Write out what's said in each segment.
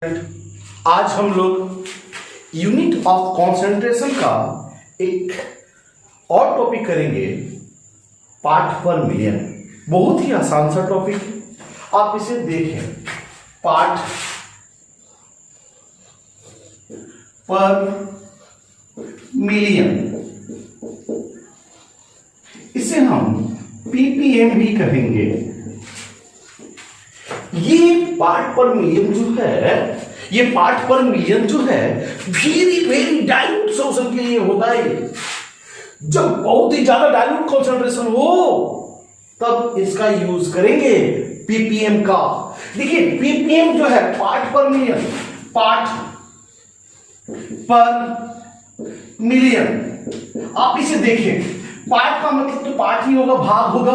आज हम लोग यूनिट ऑफ कंसंट्रेशन का एक और टॉपिक करेंगे। पार्ट पर मिलियन बहुत ही आसान सा टॉपिक है, आप इसे देखें। पार्ट पर मिलियन, इसे हम पीपीएम भी कहेंगे। ये पार्ट पर मिलियन जो है, ये पार्ट पर मिलियन जो है वेरी वेरी डाइल्यूट सॉल्यूशन के लिए होता है। जब बहुत ही ज्यादा डाइल्यूट कंसंट्रेशन हो तब इसका यूज करेंगे पीपीएम का। देखिए पीपीएम जो है पार्ट पर मिलियन, पार्ट पर मिलियन। आप इसे देखें, पार्ट का मतलब तो पार्ट ही होगा, भाग होगा।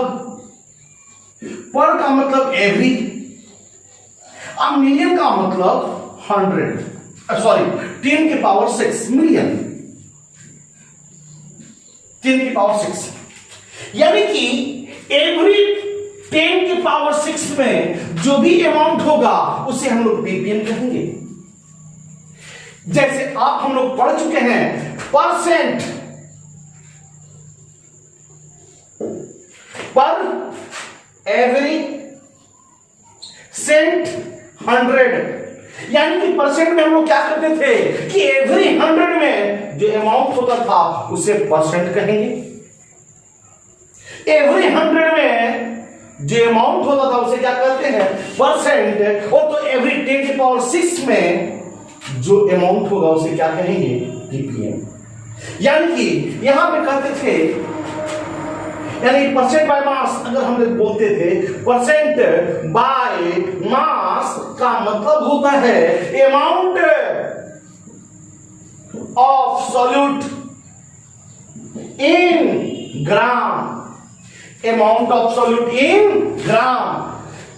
पर का मतलब एवरी, अब मिलियन का मतलब 100, सॉरी 10 की पावर 6 मिलियन, 10 की पावर 6, यानी कि एवरी 10 की पावर 6 में जो भी अमाउंट होगा उसे हम लोग पीपीएम कहेंगे। जैसे आप हम लोग पढ़ चुके हैं परसेंट पर एवरी सेंट 100, यानी कि परसेंट में हम लोग क्या करते थे कि एवरी 100 में जो अमाउंट होता था उसे परसेंट कहेंगे। एवरी 100 में जो अमाउंट होता था उसे क्या कहते हैं, परसेंट। और तो एवरी 10 की पावर 6 में जो अमाउंट होगा उसे क्या कहेंगे, पीपीएम। यानी कि यहां पे कहते थे, यानी परसेंट बाय मास अगर हम लोग बोलते थे, परसेंट बाय मास का मतलब होता है amount of solute in gram, amount of solute in gram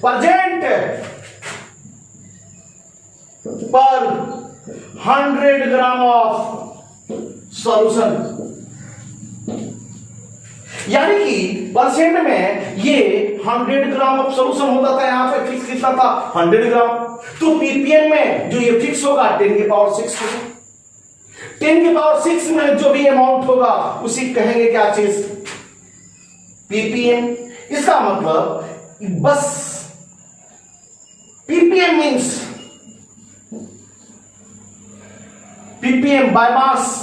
present पर 100 ग्राम ऑफ सॉल्यूशन। यानी कि परसेंट में ये 100 ग्राम ऑफ सॉल्यूशन होता था, यहां पे फिक्स कितना था 100 ग्राम। तो पीपीएम में जो ये फिक्स होगा 10 की पावर 6 होगा। 10 की पावर 6 में जो भी अमाउंट होगा उसी कहेंगे क्या चीज, पीपीएम। इसका मतलब बस ppm means ppm by mass.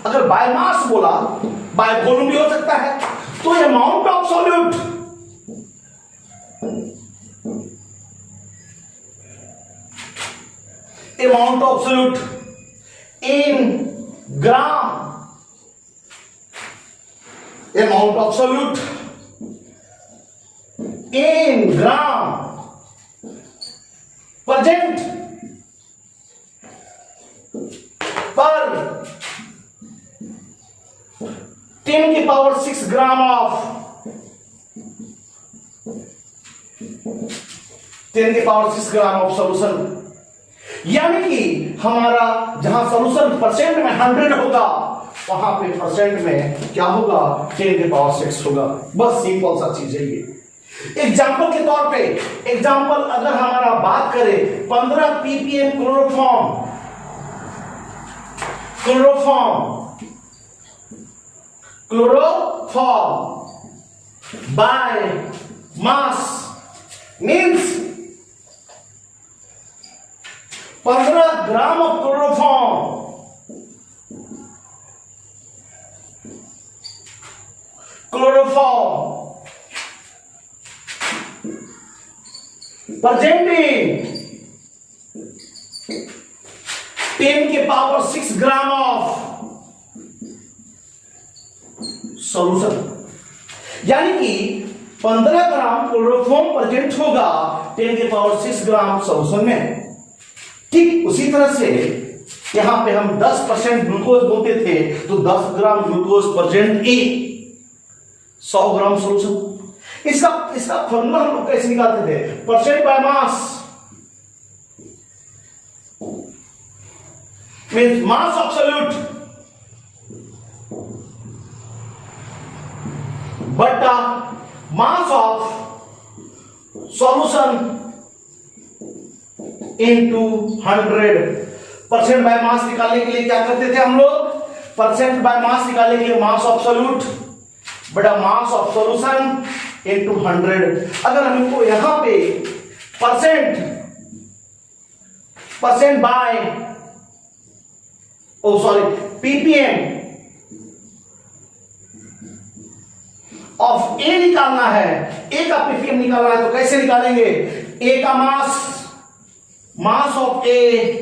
अगर बाय मास बोला, बाय वॉल्यूम भी हो सकता है। तो amount of solute amount of solute in gram, amount of solute in gram present पर 10 की पावर 6 ग्राम ऑफ 10 की पावर 6 ग्राम ऑफ सॉल्यूशन। यानी कि हमारा जहां सॉल्यूशन परसेंट में 100 होगा वहां पे परसेंट में क्या होगा, 10 की पावर 6 होगा। बस सिंपल सा चीज है ये। एग्जाम्पल के तौर पे, एग्जाम्पल अगर हमारा बात करें 15 ppm chloroform, chloroform by mass means 15 gram of chloroform presenting 10 के पावर 6 ग्राम ऑफ सॉल्यूशन। यानी कि 15 ग्राम क्लोरोफॉर्म प्रेजेंट होगा 10 के पावर 6 ग्राम सॉल्यूशन में। ठीक उसी तरह से यहां पे हम 10% ग्लूकोज बोलते थे, तो 10 gram glucose present in 100 gram solution. इसका फॉर्मूला हम लोग कैसे निकालते थे, percent by mass means mass of solute बटा mass of solution into 100%। By mass निकालने के लिए क्या करते थे हम लोग? परसेंट बाय मास निकालने के लिए मास ऑफ सॉल्यूट बटा मास ऑफ सॉल्यूशन इंटू 100। अगर हमको यहां पे परसेंट बाय पीपीएम ऑफ ए निकालना है, ए का पीपीएम निकालना है, तो कैसे निकालेंगे? ए का मास ऑफ ए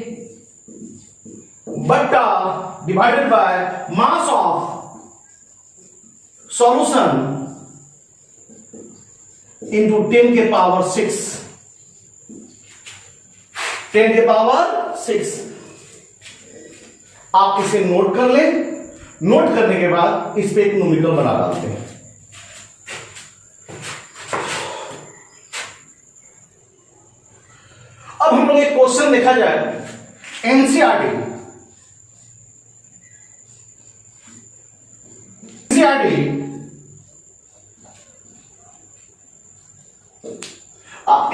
बट्टा divided by mass of solution into 10 के पावर 6। 10 के पावर 6। आप इसे नोट कर लें। नोट करने के बाद इस पे एक न्यूमेरिकल बना डालते हैं। अब हम लोग एक क्वेश्चन देखा जाए एनसीईआरटी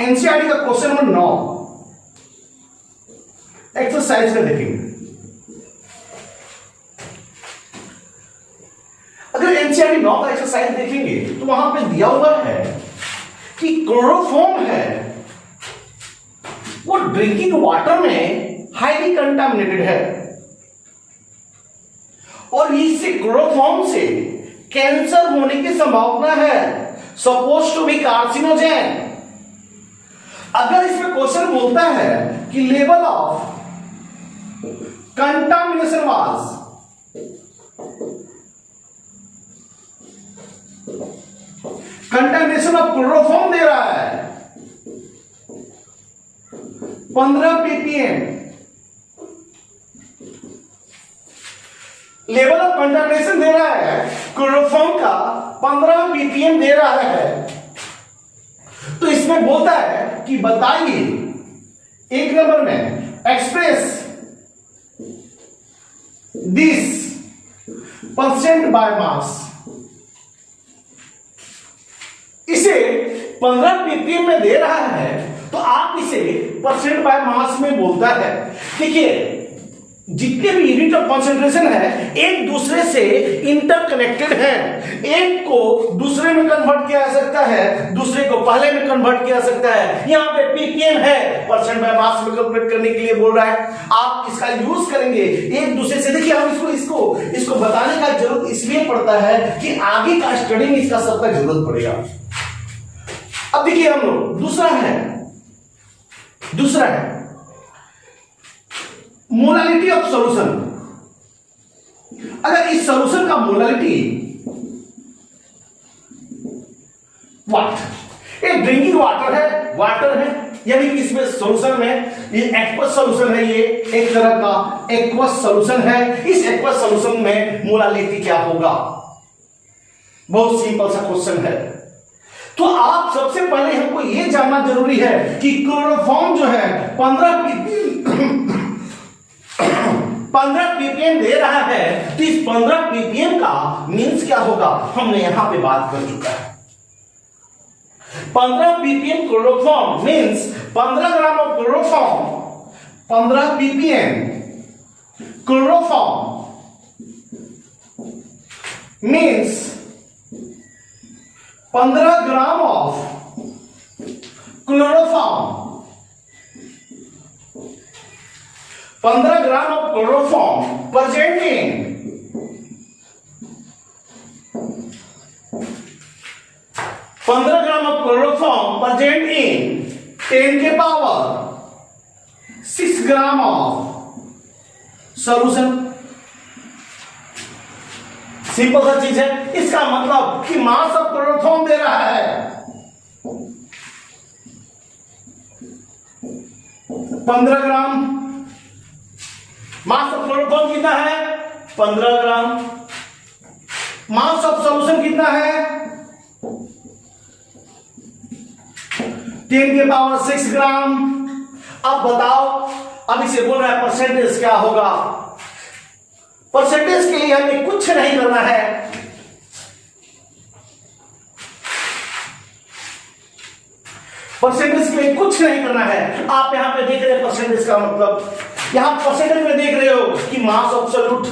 एनसीईआरटी का क्वेश्चन नंबर 9 एक्सरसाइज का देखेंगे। अगर एनसीईआरटी 9 का एक्सरसाइज देखेंगे तो वहां पे दिया हुआ है कि क्लोरोफॉर्म है वो ड्रिंकिंग वाटर में हाईली कंटामिनेटेड है और इससे क्लोरोफॉर्म से कैंसर होने की संभावना है, सपोज टू बी कार्सिनोजेन। अगर इसमें क्वेश्चन बोलता है कि level of contamination was contamination of chloroform दे रहा है 15 ppm, लेवल ऑफ कंटामिनेशन दे रहा है क्लोरोफॉर्म का 15 ppm दे रहा है, तो इसमें बोलता है कि बताइए एक नंबर में एक्सप्रेस दिस परसेंट बाय मास। इसे 15 ppm में दे रहा है तो आप इसे परसेंट बाय मास में बोलता है। देखिए जितने भी यूनिट ऑफ कंसंट्रेशन है एक दूसरे से इंटरकनेक्टेड हैं, एक को दूसरे में कन्वर्ट किया जा सकता है, दूसरे को पहले में कन्वर्ट किया जा सकता है। यहां पे पीपीएम है, परसेंट बाय मास में कैलकुलेट करने के लिए बोल रहा है। आप इसका यूज करेंगे एक दूसरे से। देखिए हम इसको बताने का जरूरत इसलिए पड़ता है कि आगे का स्टडी में इसका सबका जरूरत पड़ेगा। अब देखिए हम लोग दूसरा है मोलालिटी ऑफ सॉल्यूशन। अगर इस सॉल्यूशन का मोलालिटी एक ड्रिंकिंग वाटर है यानी कि इसमें सॉल्यूशन में ये एक्वस सॉल्यूशन है, ये एक तरह का एक्वस सॉल्यूशन है। इस एक्वस सॉल्यूशन में मोलालिटी क्या होगा? बहुत सिंपल सा क्वेश्चन है। तो आप सबसे पहले हमको यह जानना जरूरी है कि क्लोरोफॉर्म जो है 15 ppm दे रहा है, तो इस 15 ppm का मीन्स क्या होगा हमने यहां पे बात कर चुका है। 15 ppm chloroform means 15 gram of chloroform, 15 ppm chloroform means 15 gram of chloroform, 15 gram of chloroform presenting 15 gram of chloroform present in 10 के power 6 gram of solution. Simple सा चीज है। इसका मतलब कि मास ऑफ क्लोरोफॉर्म दे रहा है 15 ग्राम। मास ऑफ क्लोरोफॉर्म कितना है? 15 ग्राम। मास ऑफ सॉल्यूशन कितना है? 10 के पावर 6 ग्राम। अब बताओ, अब इसे बोल रहा है परसेंटेज क्या होगा। परसेंटेज के लिए हमें कुछ नहीं करना है। परसेंटेज के लिए कुछ नहीं करना है। आप यहां पे देख रहे हैं परसेंटेज का मतलब, यहां परसेंटेज में देख रहे हो कि मास ऑफ सॉल्यूट,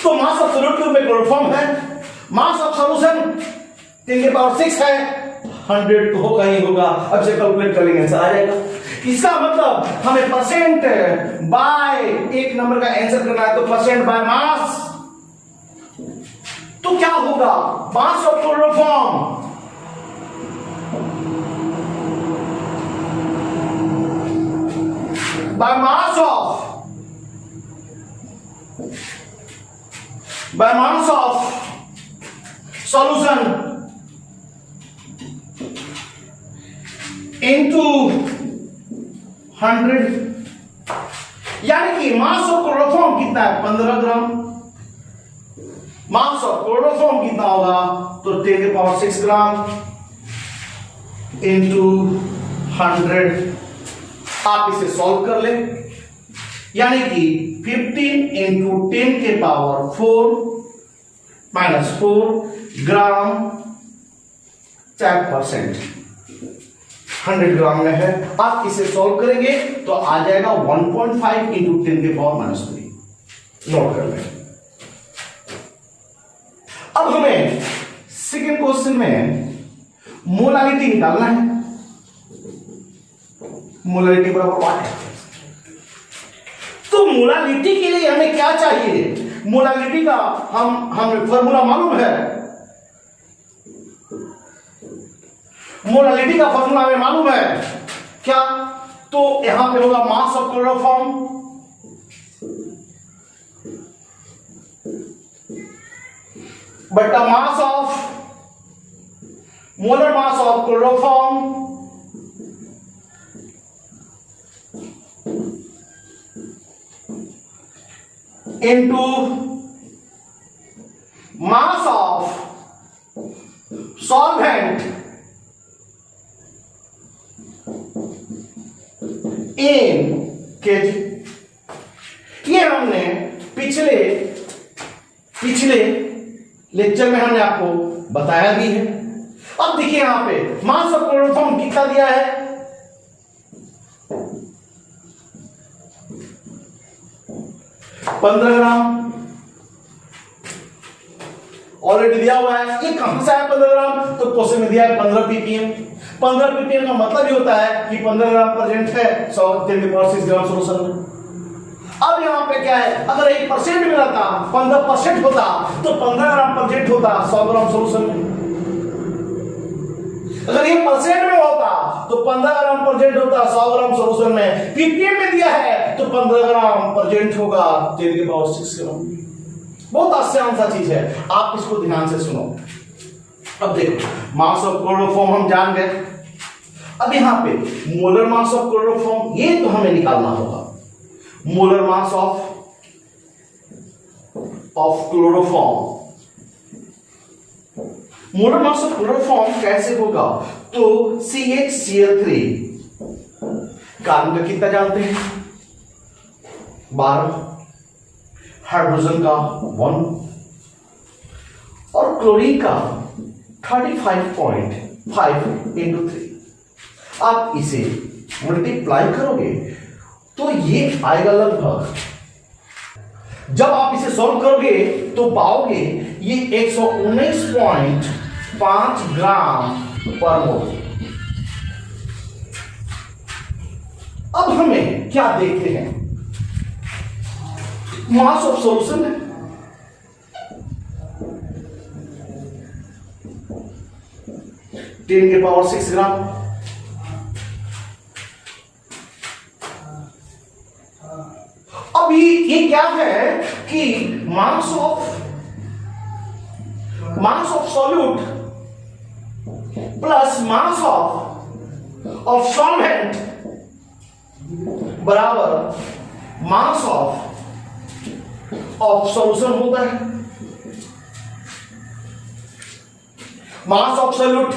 तो मास ऑफ सॉल्यूट में क्लोरोफॉर्म फॉर्म है, मास ऑफ सॉल्यूशन 10 की पावर 6 है, 100 तो होगा ही होगा। अब से कैलकुलेट कर लेंगे, आंसर आ जाएगा। इसका मतलब हमें परसेंट बाय एक नंबर का आंसर करना है, तो परसेंट बाय मास, तो क्या होगा, मास of chloroform by mass of solution into 100, यानी कि मास ऑफ क्लोरोफॉर्म कितना है, 15 ग्राम। मास ऑफ क्लोरोफॉर्म कितना होगा, तो 10 की पावर 6 ग्राम इंटू 100। आप इसे सॉल्व कर ले, यानी कि 15 इंटू 10 के पावर 4 माइनस 4 ग्राम 4%, 100 ग्राम में है। आप इसे सॉल्व करेंगे तो आ जाएगा 1.5 इंटू 10 के पावर माइनस 3। नोट कर लें। अब हमें सेकेंड क्वेश्चन में मोलारिटी निकालना है। मोलारिटी बराबर व्हाट है, तो मोलारिटी के लिए हमें क्या चाहिए, मोलारिटी का हमें फॉर्मूला मालूम है, मोलारिटी का फॉर्मूला हमें मालूम है क्या, तो यहां पे होगा मास ऑफ क्लोरोफॉर्म बटा mass of molar mass of chloroform into mass of solvent in kg। ये हमने पिछले लेक्चर में हमने आपको बताया भी है। अब देखिए यहां पे मास ऑफ क्लोरोफॉर्म कितना दिया है, 15 ग्राम ऑलरेडी दिया हुआ है। ये कहां से आया 15 ग्राम, तो क्वेश्चन में दिया है 15 ppm। 15 ppm का मतलब ये होता है कि 15 ग्राम प्रेजेंट है 10 ग्राम सोल्यूशन में। अब यहां पे क्या है, अगर 1% मिला था 15% होता तो 15 ग्राम प्रेजेंट होता 100 ग्राम सोल्यूशन में। अगर ये परसेंट में होता तो 15 ग्राम प्रेजेंट होता 100 ग्राम सोल्यूशन में। पीपीएम में दिया है तो 15 ग्राम प्रेजेंट होगा 10 की पावर 6 ग्राम। बहुत आसान सा चीज है, आप इसको ध्यान से सुनो। अब देखो मास ऑफ क्लोरोफॉर्म हम जान गए। अब यहां पे मोलर मास ऑफ क्लोरोफॉर्म ये तो हमें निकालना होगा। Molar mass of chloroform, molar mass of chloroform कैसे होगा, तो CH Cl3 कार्बन का कितना जानते हैं 12, हाइड्रोजन का 1 और क्लोरीन का 35.5 इंटू 3। आप इसे मल्टीप्लाई करोगे तो ये आएगा लगभग, जब आप इसे सॉल्व करोगे तो पाओगे ये 119.5 ग्राम पर मोल। अब हमें क्या देखते हैं, मास ऑफ सॉल्यूशन है, टेन के पावर 6 ग्राम। अब ये क्या है कि मास of solute plus mass of solvent बराबर मास ऑफ सॉल्यूशन होता है। मास of solute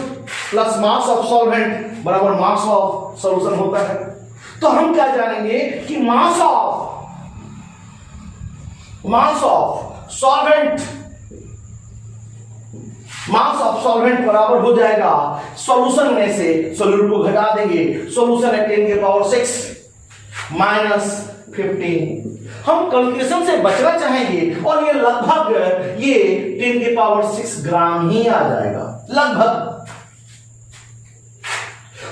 plus mass of solvent बराबर मास ऑफ सॉल्यूशन होता है। तो हम क्या जानेंगे कि मास of solvent mass of solvent बराबर हो जाएगा सॉल्यूशन में से सोल्यूट को घटा देंगे, सॉल्यूशन है 10 के पावर 6 माइनस 15। हम कैलकुलेशन से बचना चाहेंगे और ये लगभग ये 10 के पावर 6 ग्राम ही आ जाएगा लगभग।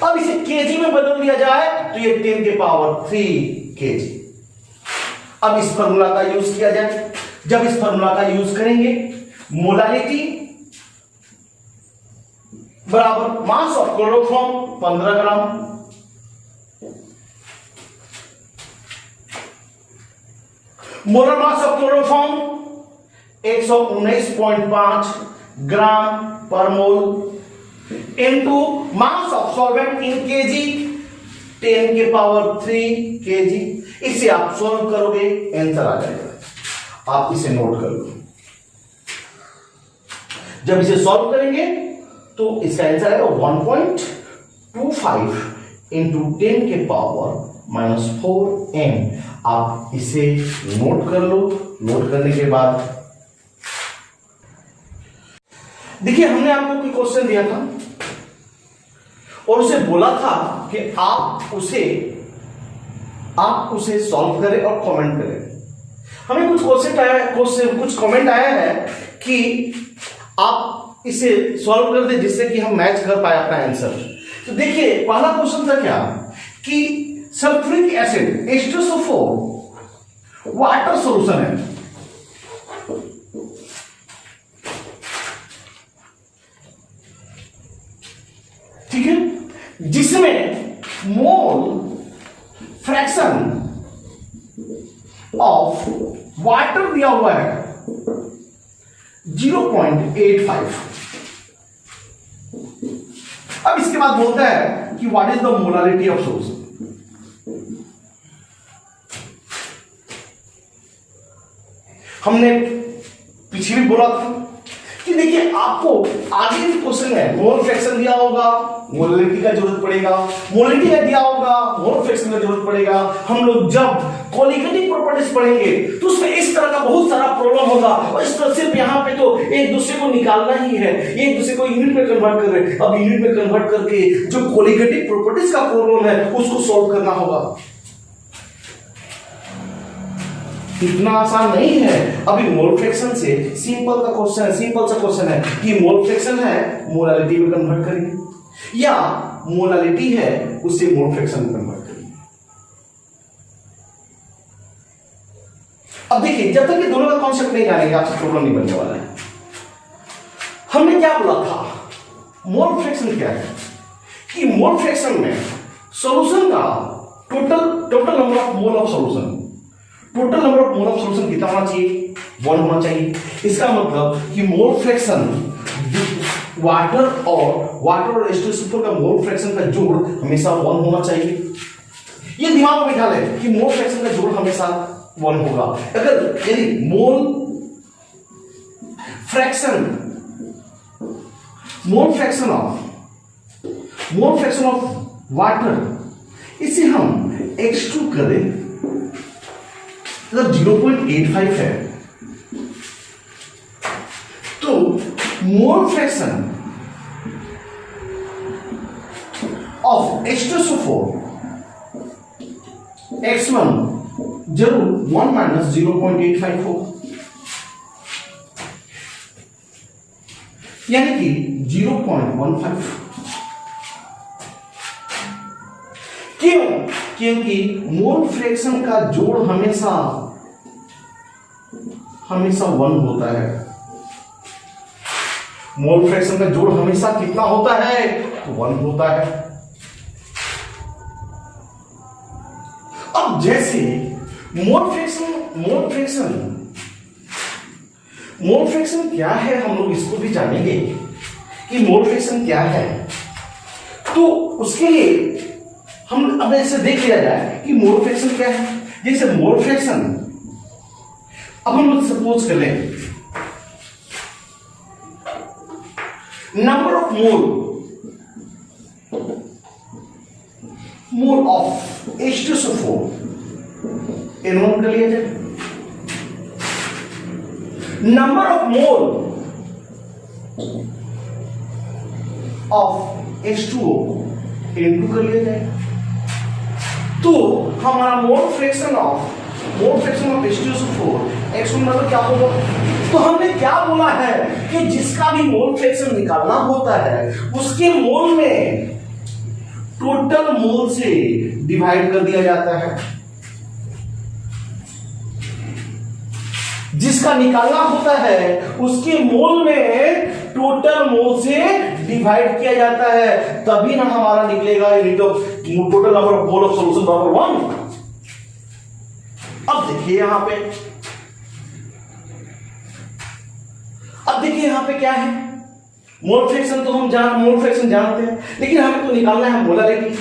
अब इसे केजी में बदल दिया जाए तो ये 10 के पावर 3 केजी। अब इस फॉर्मूला का यूज किया जाए। जब इस फॉर्मूला का यूज करेंगे मोलालिटी बराबर mass of chloroform 15 gram, molar mass of chloroform 119.5 gram per mole into mass of solvent in KG 10 के पावर 3 केजी। इसे आप सॉल्व करोगे आंसर आ जाएगा। आप इसे नोट कर लो। जब इसे सॉल्व करेंगे तो इसका आंसर आएगा 1.25 इंटू 10 के पावर -4 m। आप इसे नोट कर लो। नोट करने के बाद देखिए हमने आपको कोई क्वेश्चन दिया था और उसे बोला था कि आप उसे सॉल्व करें और कमेंट करें। हमें कुछ कमेंट आया है कि आप इसे सॉल्व कर दे जिससे कि हम मैच कर पाए अपना आंसर। तो देखिए पहला क्वेश्चन था क्या कि sulphuric acid H2SO4 water solution है। ठीक है, जिसमें मोल फ्रैक्शन ऑफ वाटर दिया हुआ है 0.85। अब इसके बाद बोलता है कि what is the molarity of solution. हमने पीछे भी बोला था कि देखिए आपको आगे भी क्वेश्चन है मोल फ्रैक्शन दिया होगा, मोलारिटी का जरूरत पड़ेगा, मोलारिटी का दिया होगा, मोल फ्रैक्शन का जरूरत पड़ेगा। हम लोग जब क्वालिटेटिव प्रॉपर्टीज पढ़ेंगे तो उसमें इस तरह का बहुत सारा प्रॉब्लम होगा और इस तरह सिर्फ यहाँ पे तो एक दूसरे को निकालना ही है, एक दूसरे को यूनिट में कन्वर्ट कर रहे हैं। अब यूनिट में कन्वर्ट करके जो क्वालिटेटिव प्रॉपर्टीज का प्रॉब्लम है उसको सॉल्व करना होगा। इतना आसान नहीं है। अभी मोल फ्रैक्शन से सिंपल सा क्वेश्चन है कि मोल फ्रैक्शन है मोलालिटी में कन्वर्ट करेंगे या मोलालिटी है उससे मोल फ्रैक्शन में कन्वर्ट करेंगे। अब देखिए जब तक ये दोनों का कॉन्सेप्ट नहीं जानेंगे आपसे प्रॉब्लम नहीं बनने वाला है। हमने क्या बोला था मोल फ्रैक्शन क्या है कि मोल फ्रैक्शन में सॉल्यूशन का total number of mole of solution, total number of mole of solution कितना होना चाहिए 1 होना चाहिए। इसका मतलब कि मोल फ्रैक्शन वाटर और H2SO4 का मोल फ्रैक्शन का जोड़ हमेशा 1 होना चाहिए। ये दिमाग में बिठा ले कि मोल फ्रैक्शन का जोड़ हमेशा 1 होगा। अगर यदि मोल फ्रैक्शन ऑफ वाटर इसे हम H2 करें मतलब 0.85 है तो mole fraction of H2SO4 X1 जरूर 1 माइनस 0.85 होगा, यानी कि 0.15। क्यों? क्योंकि मोल फ्रैक्शन का जोड़ हमेशा 1 होता है। मोल फ्रैक्शन का जोड़ हमेशा कितना होता है 1 होता है। अब जैसे मोल फ्रैक्शन क्या है हम लोग इसको भी जानेंगे कि मोल फ्रैक्शन क्या है। तो उसके लिए हम अब ऐसे देख लिया जाए कि मोल फ्रैक्शन क्या है। जैसे मोल फ्रैक्शन अब हम लोग सपोज कर लें number of mole of H2SO4 note कर लिया जाए। Number of mole of H2O into कर लिया जाएगा। तो हमारा mole fraction of H2SO4 X1 मतलब क्या होगा? तो हमने क्या बोला है कि जिसका भी मोल फ्रैक्शन निकालना होता है उसके मोल में टोटल मोल से डिवाइड कर दिया जाता है। जिसका निकालना होता है उसके मोल में टोटल मोल से डिवाइड किया जाता है, तभी ना हमारा निकलेगा total number of mole of solution बराबर 1। अब देखिए यहां पे क्या है, मोल फ्रैक्शन तो हम मोल फ्रैक्शन जानते हैं, लेकिन हमें तो निकालना है molality.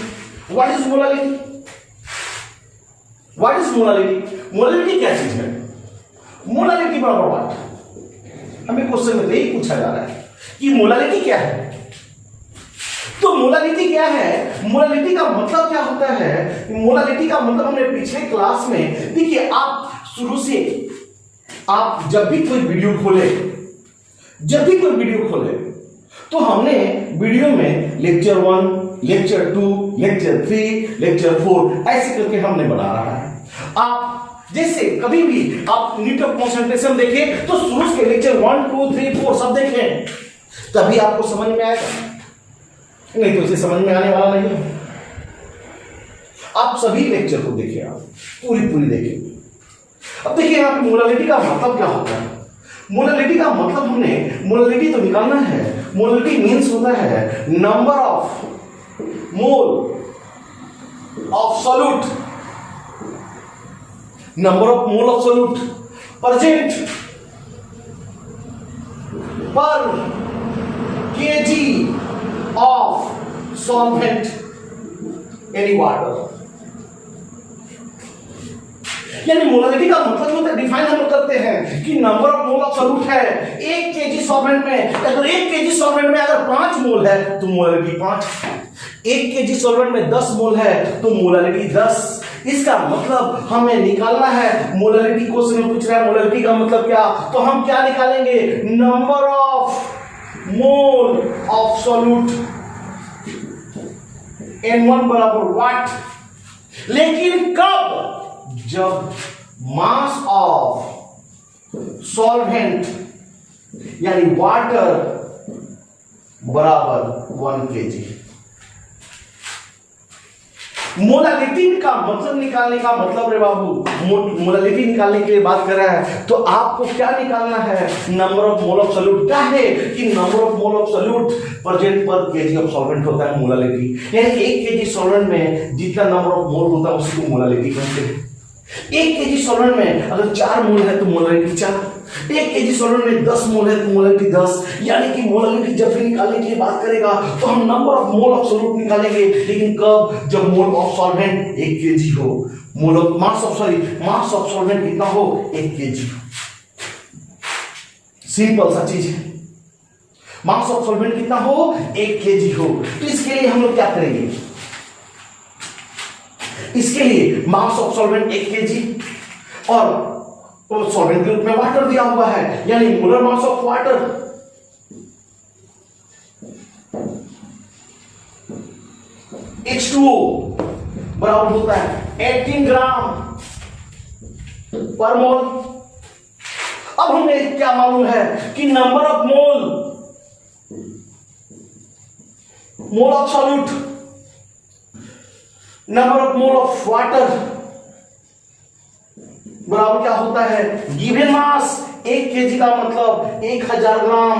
What is molality? Molality क्या चीज है? मोलालिटी बराबर व्हाट? हमें क्वेश्चन में यही पूछा जा रहा है कि मोलालिटी क्या है। तो मोलालिटी क्या है? मोलालिटी का मतलब क्या होता है? मोलालिटी का मतलब हमने पिछले क्लास में, देखिए आप शुरू से आप जब भी कोई वीडियो खोले तो हमने वीडियो में लेक्चर 1, लेक्चर 2, लेक्चर 3, लेक्चर 4 ऐसे करके हमने बना रहा है। आप जैसे कभी भी आप नीट ऑफ कंसंट्रेशन देखें तो शुरू से लेक्चर 1, 2, 3, 4 सब देखें, तभी आपको समझ में आएगा, नहीं तो इसे समझ में आने वाला नहीं है। आप सभी लेक्चर को देखिए, आप पूरी देखिए। अब देखिए यहां पे मोलालिटी का मतलब क्या होता है? मोलालिटी का मतलब मोलालिटी तो निकालना है। मोलालिटी मींस होता है number of mole of solute, present पर kg of solvent any water. यानी मोलालिटी का मतलब होता है, डिफाइन हम करते हैं कि number of mole of solute है 1 kg सॉल्वेंट में। अगर 1 kg सॉल्वेंट में अगर 5 मोल है तो मोलालिटी 5। 1 kg सॉल्वेंट में 10 मोल है तो मोलालिटी 10। इसका मतलब हमें निकालना है मोलालिटी। क्वेश्चन में पूछ रहा है मोलालिटी का मतलब क्या, तो हम क्या निकालेंगे? Number of mole of solute N1 बराबर व्हाट। लेकिन कब? जब मास ऑफ सॉल्वेंट यानी वाटर बराबर 1 kg। मोलालिटी का मतलब निकालने का मतलब रे बाबू, मोलालिटी निकालने के लिए बात कर रहा है तो आपको क्या निकालना है? Number of mole of solute. क्या है कि number of mole of solute present पर केजी ऑफ सॉल्वेंट होता है मोलालिटी। यानी 1 kg सॉल्वेंट में जितना नंबर ऑफ मोल होता है उसी को मोलालिटी कहते हैं। 1 kg सॉल्वेंट में अगर 4 मोल है तो मोलालिटी 4, 1 kg सॉल्वेंट में 10 मोल है तो मोलालिटी 10। यानी कि मोलालिटी जब भी निकालने की बात करेगा तो हम number of mole of solute निकालेंगे, लेकिन कब? जब मोल ऑफ सॉल्वेंट 1 kg हो, मास ऑफ सॉल्वेंट कितना हो? 1 kg। सिंपल सा चीज है, मास ऑफ सॉल्वेंट कितना हो? 1 kg हो। तो इसके लिए हम लोग क्या करेंगे? इसके लिए मास ऑफ सॉल्वेंट 1 kg और सॉल्वेंट के रूप में वाटर दिया हुआ है, यानी molar mass of water H2O बराबर होता है 18 ग्राम पर मोल। अब हमें क्या मालूम है कि number of mole of solute, number of mole of water बराबर क्या होता है? गिवन मास 1 kg का मतलब 1000 ग्राम।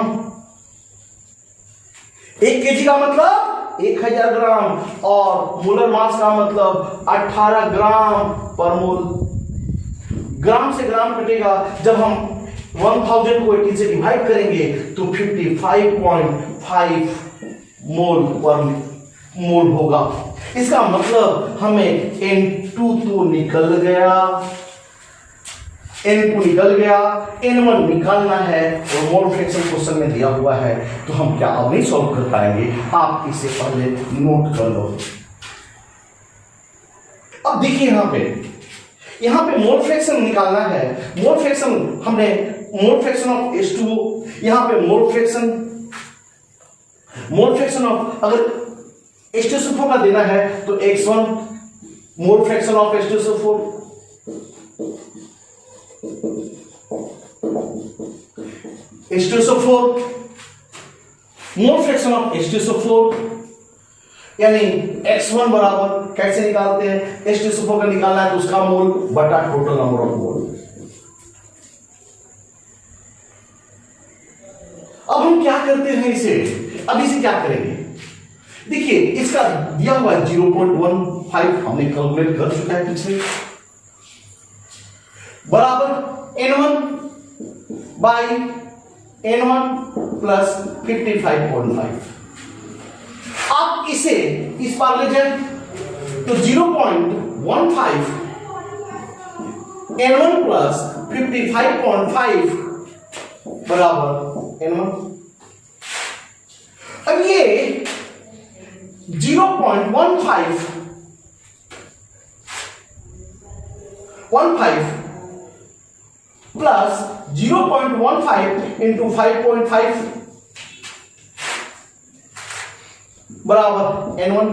1 kg का मतलब 1000 ग्राम और मोलर मास का मतलब 18 ग्राम पर मोल। ग्राम से ग्राम कटेगा, जब हम 1000 को 18 से डिवाइड करेंगे तो 55.5 मोल पर मोल होगा। इसका मतलब हमें N2 तो निकल गया, N2 निकल गया, N1 निकालना है और मोल फ्रैक्शन क्वेश्चन में दिया हुआ है, तो हम क्या अब नहीं सॉल्व कर पाएंगे। आप इसे पहले नोट कर लो। अब देखिए यहां पे मोल फ्रैक्शन निकालना है। मोल फ्रैक्शन हमने मोल फ्रैक्शन ऑफ H2O, यहां पे mole fraction mole fraction of, अगर H2SO4 का देना है तो x1 mole fraction of H2SO4, H2SO4 mole fraction of H2SO4, यानी x1 बराबर कैसे निकालते हैं, H2SO4 का निकालना है तो उसका मोल बटा टोटल नंबर ऑफ मोल। अब हम क्या करते हैं इसे, अब इसे क्या करेंगे, देखिए इसका दिया हुआ 0.15 हमने कैलकुलेट कर चुका है पीछे, बराबर n1 बाई n1 प्लस 55.5। आप इसे इस पार ले जाए तो 0.15 n1 प्लस 55.5 बराबर n1। अब ये 0.15 प्लस 0.15 इंटू 5.5 बराबर n1,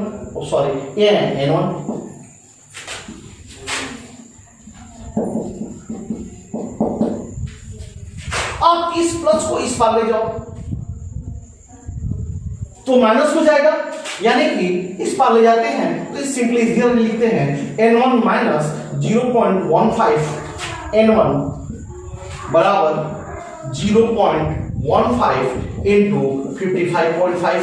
सॉरी ये है n1। आप इस प्लस को इस पार ले जाओ तो माइनस हो जाएगा, यानी कि इस पार ले जाते हैं तो इस सिंपली इधर लिखते हैं n1 माइनस 0.15 n1 बराबर 0.15 इंटू 55.5,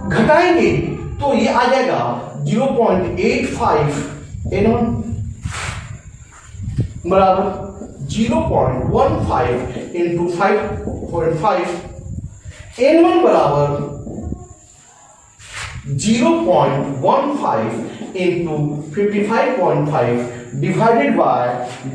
घटाएंगे तो ये आ जाएगा 0.85 n1 बराबर 0.15 इंटू 5.5, n1 बराबर 0.15 इंटू 55.5 डिवाइडेड बाय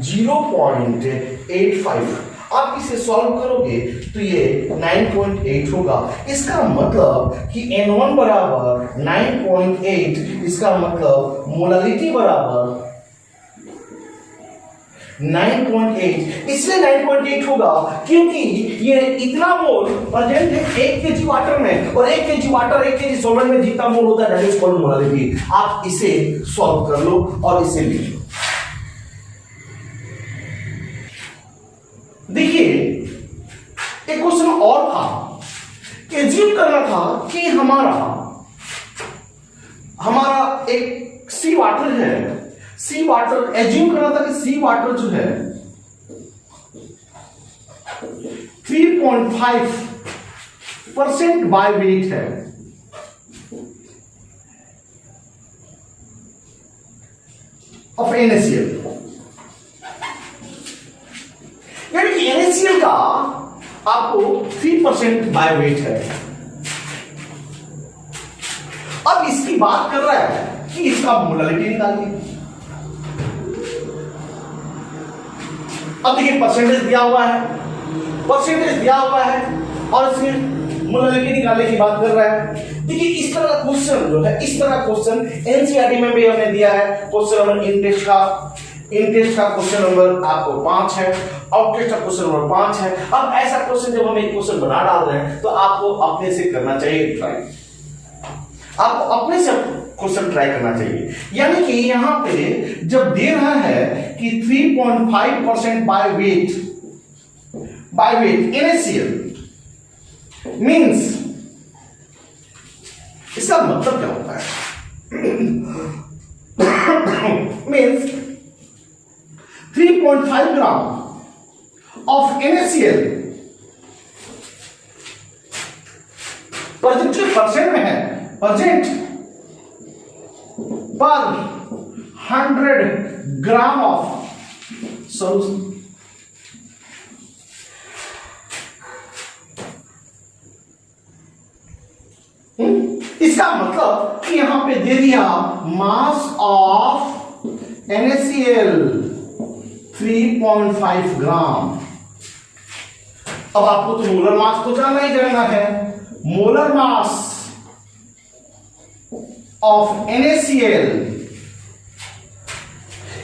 0.85। आप इसे सॉल्व करोगे तो ये 9.8 होगा। इसका मतलब कि n1 बराबर 9.8, इसका मतलब मोलालिटी बराबर 9.8। इसलिए 9.8 होगा क्योंकि ये इतना मोल प्रेजेंट है 1 kg वाटर में, और 1 kg वाटर 1 kg सॉल्वेंट में जितना मोल होता है दैट इज कॉल्ड मोलालिटी। आप इसे सॉल्व कर लो और इसे लिख लो। देखिए एक क्वेश्चन और था, एज्यूम करना था कि हमारा एक सी वाटर है, सी वाटर एज्यूम करना था कि सी वाटर जो है 3.5% बाय वेट है, ऑफ NaCl, यानी कि NaCl का आपको 3% बाय वेट है। अब इसकी बात कर रहा है कि इसका मोलालिटी निकालिए। अब देखिए परसेंटेज दिया हुआ है और इसमें मोलालिटी निकालने की बात कर रहा है। देखिए इस तरह का क्वेश्चन जो है, इस तरह का क्वेश्चन एनसीईआरटी में भी हमने दिया है। क्वेश्चन नंबर इन टेस्ट का क्वेश्चन नंबर आपको 5 है, आउट टेस्ट का क्वेश्चन नंबर 5 है। अब ऐसा क्वेश्चन जब हम एक क्वेश्चन बना डाल रहे हैं तो आपको अपने से करना चाहिए ट्राई, आपको अपने से क्वेश्चन ट्राई करना चाहिए। यानी कि यहां पे जब दे रहा है कि 3.5% बाय वेट NaCl मींस इसका मतलब क्या होता है? Means 3.5 gram of NaCl percent में है, परसेंट पर 100 ग्राम ऑफ सोल्यूशन। इसका मतलब कि यहां पे दे दिया मास ऑफ NaCl 3.5 ग्राम। अब आपको तो मोलर मास तो जानना ही जानना है। मोलर मास ऑफ NaCl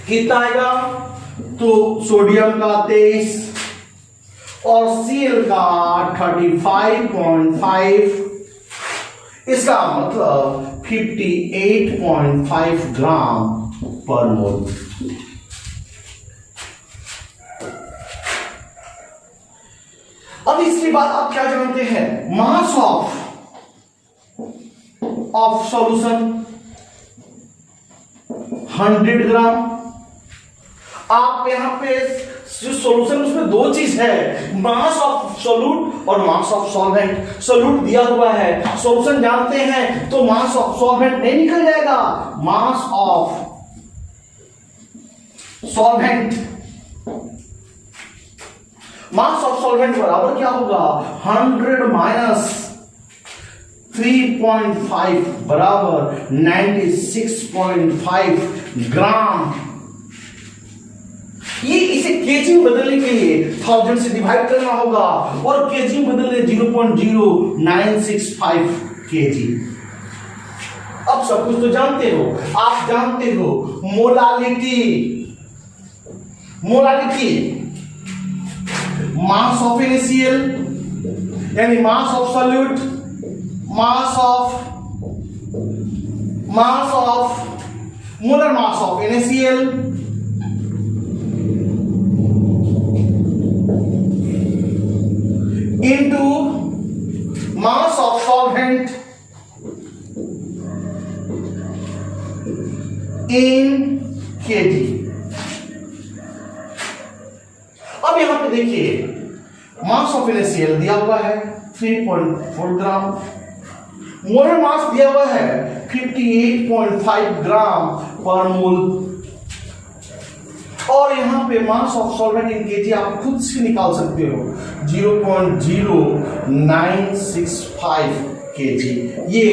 कितना आएगा? तो सोडियम का 23 और Cl का 35.5, इसका मतलब 58.5 ग्राम पर मोल। अब इसके बाद आप क्या जानते हैं, मास ऑफ सॉल्यूशन 100 ग्राम। आप यहां पे जो सॉल्यूशन उसमें दो चीज है, मास ऑफ सॉल्यूट और मास ऑफ सॉल्वेंट। सॉल्यूट दिया हुआ है, सॉल्यूशन जानते हैं, तो मास ऑफ सॉल्वेंट नहीं निकल जाएगा। मास of solvent, mass of solvent बराबर क्या होगा, 100 माइनस 3.5 बराबर 96.5 ग्राम। ये इसे केजी में बदलने के लिए 1000 से डिवाइड करना होगा और केजी में बदलने 0.0965 केजी। अब सब कुछ तो जानते हो, आप जानते हो molality, molality mass of NaCl यानी मास of solute, mass of molar mass of NaCl into mass of solvent in kg। अब यहां पे देखिए मास ऑफ NaCl दिया हुआ है 3.4 ग्राम, मोलर मास दिया हुआ है 58.5 ग्राम पर मोल, और यहां पे मास ऑफ सॉल्वेंट इन केजी आप खुद से निकाल सकते हो 0.0965 केजी, ये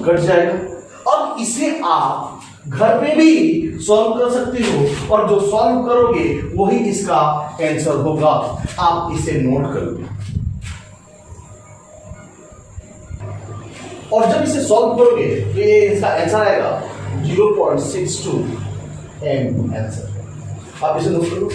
कट जाएगा। अब इसे आप घर पे भी सॉल्व कर सकते हो और जो सॉल्व करोगे वही इसका आंसर होगा। आप इसे नोट करोगे और जब इसे सॉल्व करोगे तो ये इसका आंसर आएगा 0.62 एम आंसर। आप इसे नोट करो।